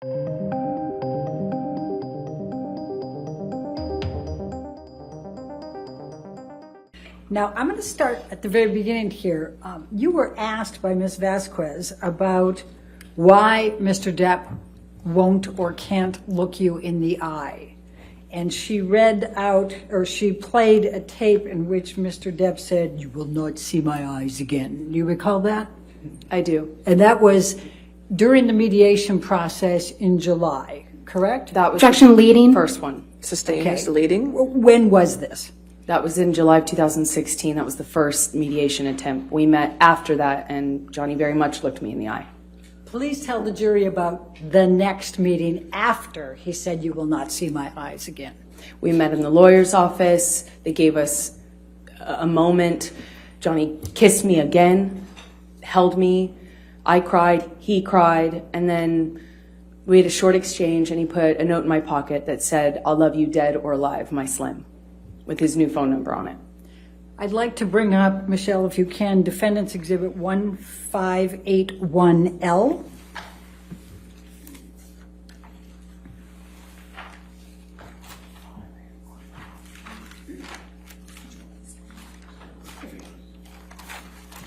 Now, I'm going to start at the very beginning here. You were asked by Ms. Vasquez about why Mr. Depp won't or can't look you in the eye. And she read out, or she played a tape in which Mr. Depp said, "You will not see my eyes again." Do you recall that? I do. And that was during the mediation process in July, correct? That was Objection leading. first one. Sustained is leading. When was this? That was in July of 2016. That was the first mediation attempt. We met after that, and Johnny very much looked me in the eye. Please tell the jury about the next meeting after he said, "You will not see my eyes again." We met in the lawyer's office. They gave us a moment. Johnny kissed me again, held me. I cried, he cried, and then we had a short exchange, and he put a note in my pocket that said, "I'll love you dead or alive, my Slim," with his new phone number on it. I'd like to bring up, Michelle, if you can, Defendant's Exhibit 1581L.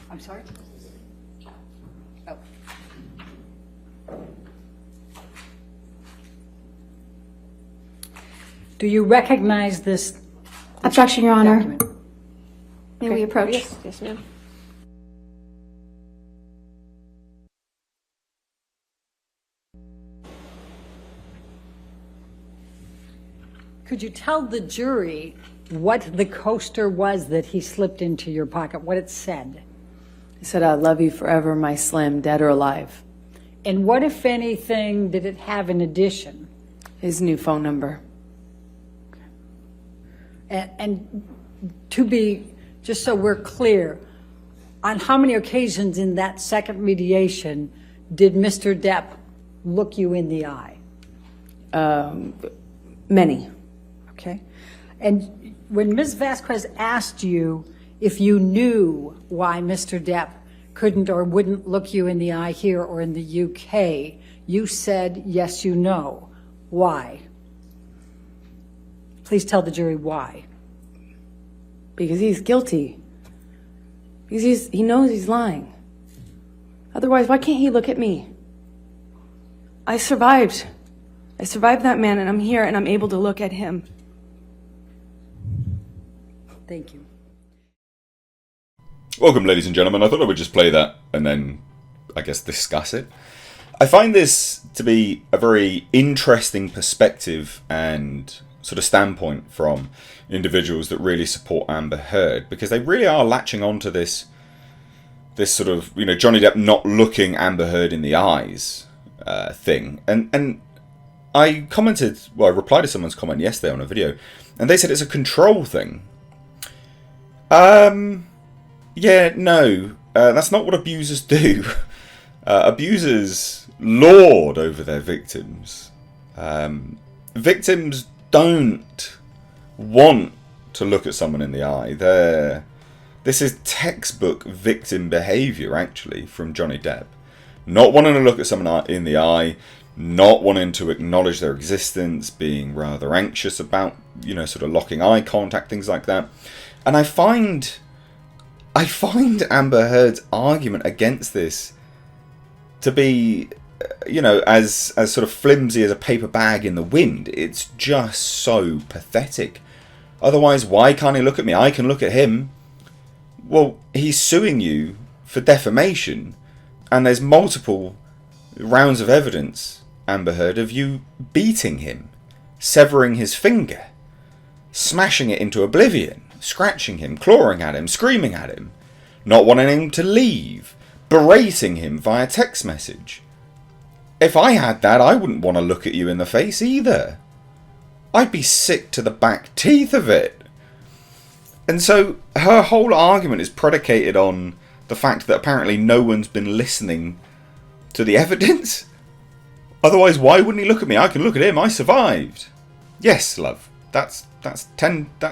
I'm sorry? Oh. Do you recognize this Objection, Your Honor. document? May we approach? Yes, ma'am. Could you tell the jury what the coaster was that he slipped into your pocket, what it said? He said, "I love you forever, my Slim, dead or alive." And what, if anything, did it have in addition? His new phone number. And to be, just so we're clear, on how many occasions in that second mediation did Mr. Depp look you in the eye? Many. Okay. And when Ms. Vasquez asked you if you knew why Mr. Depp couldn't or wouldn't look you in the eye here or in the UK, you said, yes, you know. Why? Please tell the jury why. Because he's guilty. Because he knows he's lying. Otherwise, why can't he look at me? I survived. I survived that man, and I'm here, and I'm able to look at him. Thank you. Welcome, ladies and gentlemen. I thought I would just play that and then, I guess, discuss it. I find this to be a very interesting perspective and sort of standpoint from individuals that really support Amber Heard, because they really are latching onto this sort of, you know, Johnny Depp not looking Amber Heard in the eyes thing. And I commented, well, I replied to someone's comment yesterday on a video, and they said it's a control thing. Yeah, no, that's not what abusers do. Abusers lord over their victims. Victims don't want to look at someone in the eye. This is textbook victim behaviour, actually, from Johnny Depp. Not wanting to look at someone in the eye, not wanting to acknowledge their existence, being rather anxious about, you know, sort of locking eye contact, things like that. And I find Amber Heard's argument against this to be, you know, as sort of flimsy as a paper bag in the wind. It's just so pathetic. Otherwise, why can't he look at me? I can look at him. Well, he's suing you for defamation, and there's multiple rounds of evidence, Amber Heard, of you beating him, severing his finger, smashing it into oblivion, scratching him, clawing at him, screaming at him, not wanting him to leave, berating him via text message. If I had that, I wouldn't want to look at you in the face either. I'd be sick to the back teeth of it. And so her whole argument is predicated on the fact that apparently no one's been listening to the evidence. Otherwise, why wouldn't he look at me? I can look at him. I survived. Yes, love. That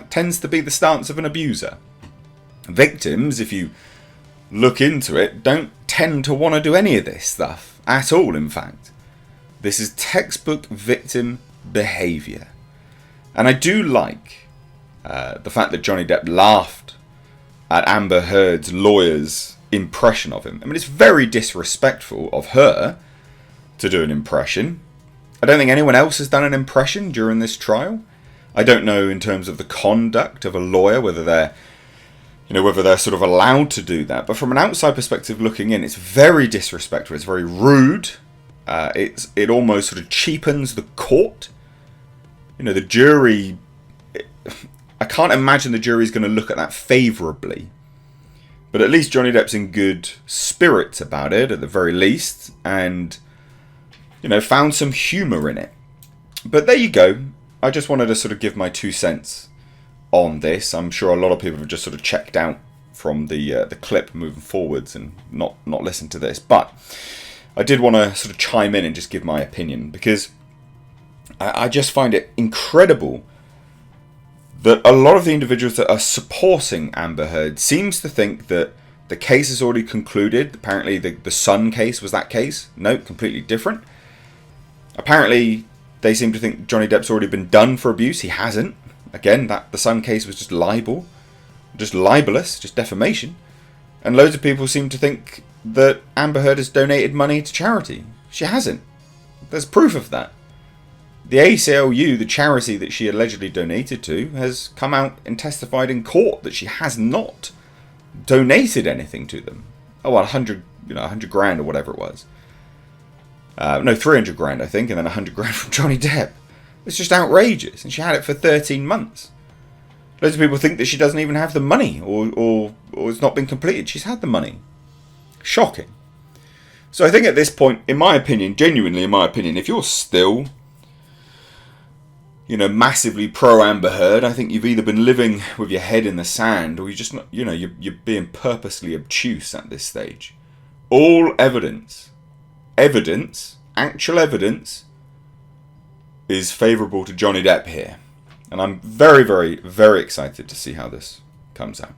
tends to be the stance of an abuser. Victims, if you look into it, don't tend to want to do any of this stuff at all, in fact. This is textbook victim behaviour. And I do like the fact that Johnny Depp laughed at Amber Heard's lawyer's impression of him. I mean, it's very disrespectful of her to do an impression. I don't think anyone else has done an impression during this trial. I don't know in terms of the conduct of a lawyer whether they're sort of allowed to do that. But from an outside perspective looking in, it's very disrespectful. It's very rude. It almost sort of cheapens the court. The jury, I can't imagine the jury's going to look at that favourably. But at least Johnny Depp's in good spirits about it, at the very least, and, found some humour in it. But there you go. I just wanted to sort of give my 2 cents on this. I'm sure a lot of people have just sort of checked out from the clip moving forwards and not listened to this. But I did want to sort of chime in and just give my opinion, because I just find it incredible that a lot of the individuals that are supporting Amber Heard seems to think that the case is already concluded. Apparently the Sun case was that case. No, completely different. Apparently they seem to think Johnny Depp's already been done for abuse. He hasn't. Again, the Sun case was just libel. Just libelous, just defamation. And loads of people seem to think that Amber Heard has donated money to charity. She hasn't. There's proof of that. The ACLU, the charity that she allegedly donated to, has come out and testified in court that she has not donated anything to them. Oh, well, 100 grand or whatever it was. No, 300 grand, I think, and then 100 grand from Johnny Depp. It's just outrageous, and she had it for 13 months. Loads of people think that she doesn't even have the money, or it's not been completed. She's had the money. Shocking. So I think at this point, in my opinion, genuinely in my opinion, if you're still, massively pro Amber Heard, I think you've either been living with your head in the sand, or you're just not, you're being purposely obtuse at this stage. All evidence, actual evidence, is favourable to Johnny Depp here. And I'm very, very, very excited to see how this comes out.